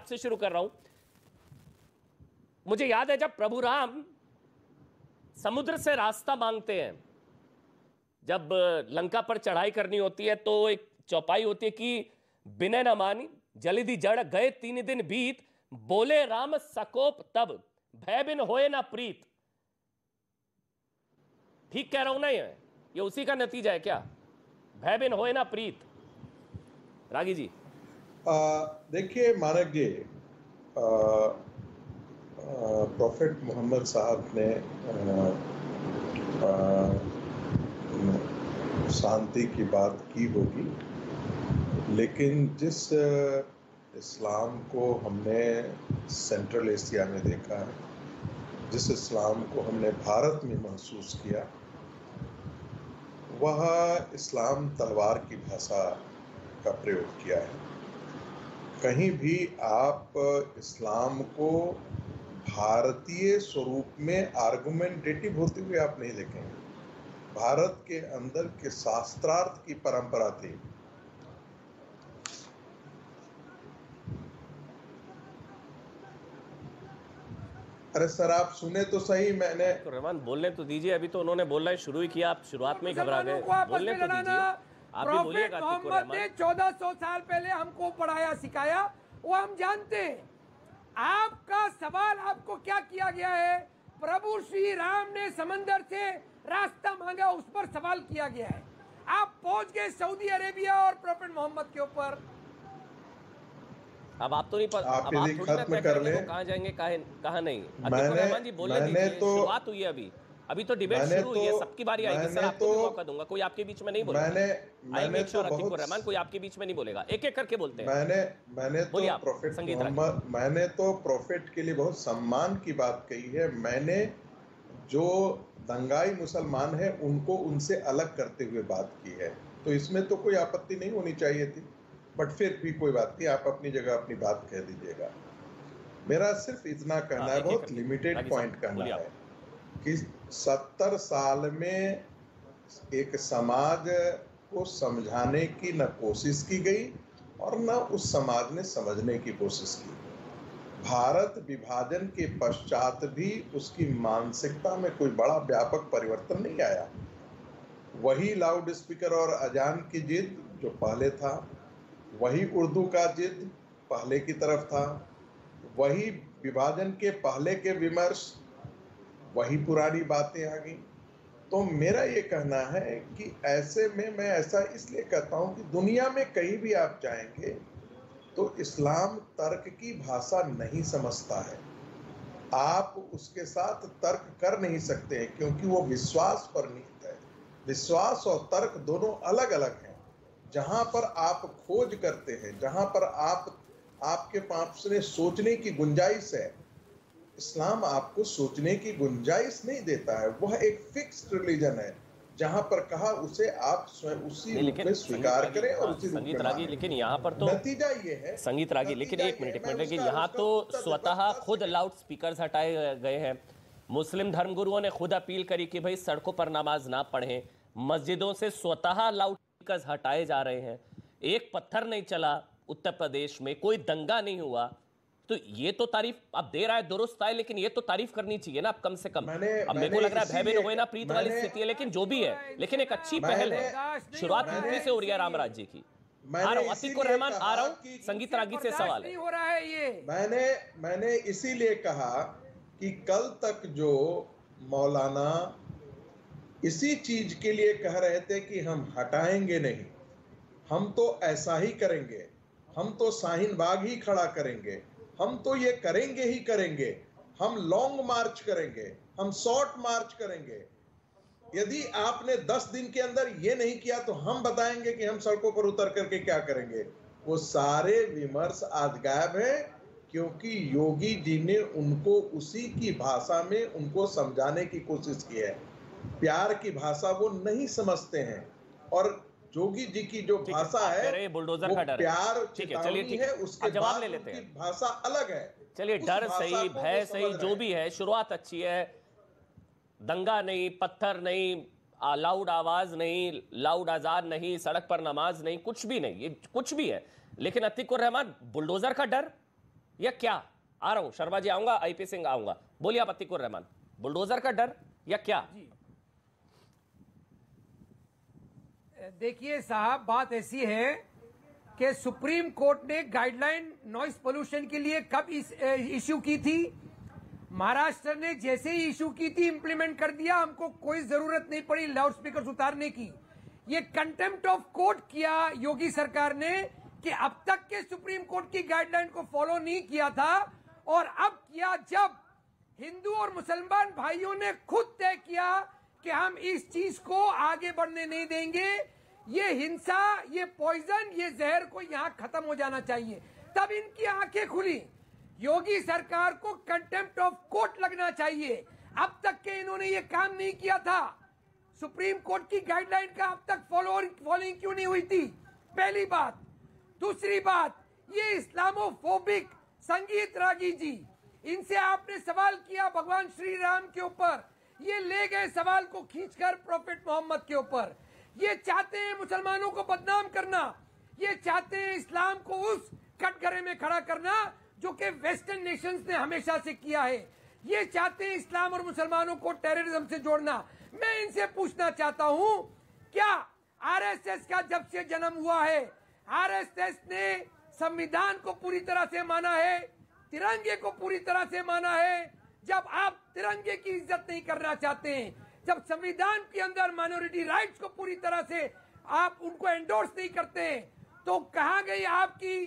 आपसे शुरू कर रहा हूं। मुझे याद है जब प्रभु राम समुद्र से रास्ता मांगते हैं, जब लंका पर चढ़ाई करनी होती है तो एक चौपाई होती है कि बिने न मानी जलिधि जड़ गए 3 दिन बीत, बोले राम सकोप तब भय बिन होए ना प्रीत। ठीक कह रहा हूं ना? ये उसी का नतीजा है क्या? भय बिन होए ना प्रीत। रागी जी देखिए मानक जी, प्रॉफेट मोहम्मद साहब ने शांति की बात की होगी, लेकिन जिस इस्लाम को हमने सेंट्रल एशिया में देखा है, जिस इस्लाम को हमने भारत में महसूस किया, वह इस्लाम तलवार की भाषा का प्रयोग किया है। कहीं भी आप इस्लाम को भारतीय स्वरूप में आर्गुमेंटेटिव होते हुए आप नहीं देखेंगे। भारत के अंदर के शास्त्रार्थ की परंपरा थी। अरे सर आप सुने तो सही, मैंने तो रहमान बोलने तो दीजिए, अभी तो उन्होंने बोलना ही शुरू ही किया, आप शुरुआत में ही घबरा गए। बोलने तो दीजिए, आप भी बोलिएगा। मोहम्मद ने 1400 साल पहले हमको पढ़ाया सिखाया, वो हम जानते हैं। आपका सवाल आपको क्या किया गया है? प्रभु श्री राम ने समंदर से रास्ता मांगा, उस पर सवाल किया गया है। आप पहुंच गए सऊदी अरेबिया और प्रॉफेट मोहम्मद के ऊपर। अब आप तो नहीं आप यदि खत्म कर ले, कहाँ जाएंगे कहाँ नहीं। मैंने जी बोलने दीजिए, शुरुआत हुई है अभी तो डिबेट शुरू हुई है, सबकी बारी आएगी सर, आपको भी मौका दूंगा। कोई आपके बीच में नहीं बोलेगा। मैंने तो बहुत रहमान, कोई आपके बीच में नहीं बोलेगा, एक एक करके बोलते हैं। मैंने तो प्रॉफेट मोहम्मद, मैंने तो प्रॉफेट के लिए बहुत सम्मान की बात कही है। मैंने जो दंगाई मुसलमान है उनको उनसे अलग करते हुए बात की है, तो इसमें तो कोई आपत्ति नहीं होनी चाहिए थी, बट फिर भी कोई बात नहीं, आप अपनी जगह अपनी बात कह दीजिएगा। मेरा सिर्फ इतना कहना है, बहुत लिमिटेड पॉइंट कहना है कि 70 साल में एक समाज को समझाने की न कोशिश की गई और न उस समाज ने समझने की कोशिश की। भारत विभाजन के पश्चात भी उसकी मानसिकता में कोई बड़ा व्यापक परिवर्तन नहीं आया। वही लाउड स्पीकर और अजान की जिद जो पहले था, वही उर्दू का जिद पहले की तरफ था, वही विभाजन के पहले के विमर्श, वही पुरानी बातें आ गई। तो मेरा ये कहना है कि ऐसे में मैं ऐसा इसलिए कहता हूं कि दुनिया में कहीं भी आप जाएंगे तो इस्लाम तर्क की भाषा नहीं समझता है। आप उसके साथ तर्क कर नहीं सकते हैं क्योंकि वो विश्वास पर निहित है। विश्वास और तर्क दोनों अलग अलग हैं। जहां पर आप खोज करते हैं, जहां पर आपके पास में सोचने की गुंजाइश है, इस्लाम आपको सोचने की गुंजाइश नहीं देता है। वह एक फिक्स्ड रिलीजन है, जहां पर कहा उसे आप स्वयं उसी रूप में स्वीकार करें और उसी रूप में मानें। लेकिन यहाँ पर तो नतीजा ये है संगीत रागी, लेकिन एक मिनट, लेकिन यहाँ तो स्वतः खुद लाउड स्पीकर हटाए गए हैं। मुस्लिम धर्मगुरुओं ने खुद अपील करी कि भाई सड़कों पर नमाज ना पढ़ें, मस्जिदों से स्वतः लाउड स्पीकर हटाए जा रहे हैं। एक पत्थर नहीं चला उत्तर प्रदेश में, कोई दंगा नहीं हुआ। तो ये तो तारीफ अब दे रहा है, दुरुस्त है, लेकिन ये तो तारीफ करनी चाहिए ना आप कम से कम। अब मेरे को लग रहा है भय बिन होए ना प्रीत वाली स्थिति है, लेकिन जो भी है, लेकिन एक अच्छी पहल है। शुरुआत यूपी से हो रही है राम राज्य की। आ रहा हूं अतिकुर रहमान, आ रहा हूं संगीत रागी से सवाल है। हो रहा है ये मैंने इसीलिए कहा कि कल तक जो मौलाना इसी चीज के लिए कह रहे थे कि हम हटाएंगे नहीं, हम तो ऐसा ही करेंगे, हम तो शाहीन बाग ही खड़ा करेंगे, हम तो ये करेंगे ही करेंगे, हम लॉन्ग मार्च करेंगे, हम शॉर्ट मार्च करेंगे। यदि आपने 10 दिन के अंदर ये नहीं किया तो हम बताएंगे कि हम सड़कों पर उतर करके क्या करेंगे। वो सारे विमर्श आज गायब है क्योंकि योगी जी ने उनको उसी की भाषा में उनको समझाने की कोशिश की है। प्यार की भाषा वो नहीं समझते हैं और योगी जी की जो भाषा है बुलडोजर का डर प्यार चलिए है, उसके जवाब ले लेते हैं। भाषा अलग है। चलिए डर सही, भय सही, जो भी है, शुरुआत अच्छी है। दंगा नहीं, पत्थर नहीं, लाउड आवाज नहीं, लाउड आजान नहीं, सड़क पर नमाज नहीं, कुछ भी नहीं, ये कुछ भी है। लेकिन अतिकुर रहमान, बुलडोजर का डर, या क्या? आ रहा हूं, शर्मा जी आऊंगा, आईपी सिंह आऊंगा। बोलिए आप अतीकुर रहमान, बुलडोजर का डर या क्या? देखिए साहब, बात ऐसी है कि सुप्रीम कोर्ट ने गाइडलाइन नॉइस पोल्यूशन के लिए कब इश्यू की थी? महाराष्ट्र ने जैसे ही इश्यू की थी इंप्लीमेंट कर दिया, हमको कोई जरूरत नहीं पड़ी लाउड स्पीकर उतारने की। ये कंटेम्प्ट ऑफ कोर्ट किया योगी सरकार ने कि अब तक के सुप्रीम कोर्ट की गाइडलाइन को फॉलो नहीं किया था, और अब किया जब हिंदू और मुसलमान भाइयों ने खुद तय किया कि हम इस चीज को आगे बढ़ने नहीं देंगे, ये हिंसा, ये पॉइजन, ये जहर को यहाँ खत्म हो जाना चाहिए, तब इनकी आंखें खुली। योगी सरकार को कंटेम्प्ट ऑफ कोर्ट लगना चाहिए। अब तक के इन्होंने ये काम नहीं किया था। सुप्रीम कोर्ट की गाइडलाइन का अब तक फॉलोइंग क्यों नहीं हुई थी? पहली बात। दूसरी बात, ये इस्लामोफोबिक संगीत रागी जी, इनसे आपने सवाल किया भगवान श्री राम के ऊपर, ये ले गए सवाल को खींचकर प्रॉफेट मोहम्मद के ऊपर। ये चाहते हैं मुसलमानों को बदनाम करना, ये चाहते हैं इस्लाम को उस कटघरे में खड़ा करना जो कि वेस्टर्न नेशंस ने हमेशा से किया है। ये चाहते हैं इस्लाम और मुसलमानों को टेररिज्म से जोड़ना। मैं इनसे पूछना चाहता हूं, क्या आरएसएस का जब से जन्म हुआ है, आरएसएस ने संविधान को पूरी तरह से माना है, तिरंगे को पूरी तरह से माना है? जब आप तिरंगे की इज्जत नहीं करना चाहते हैं, जब संविधान के अंदर माइनॉरिटी राइट्स को पूरी तरह से आप उनको एंडोर्स नहीं करते हैं, तो कहां गई आपकी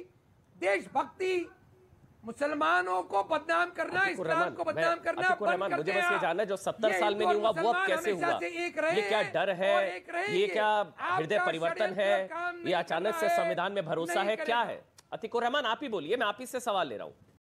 देशभक्ति? मुसलमानों को बदनाम करना, इस्लाम को बदनाम करना बंद कर मुझे बस ये जानना है, जो 70 साल में नहीं हुआ वो अब कैसे हुआ? ये क्या डर है? ये क्या हृदय परिवर्तन है? ये अचानक से संविधान में भरोसा है? क्या है? अतीकुर रहमान आप ही बोलिए, मैं आप ही से सवाल ले रहा हूँ।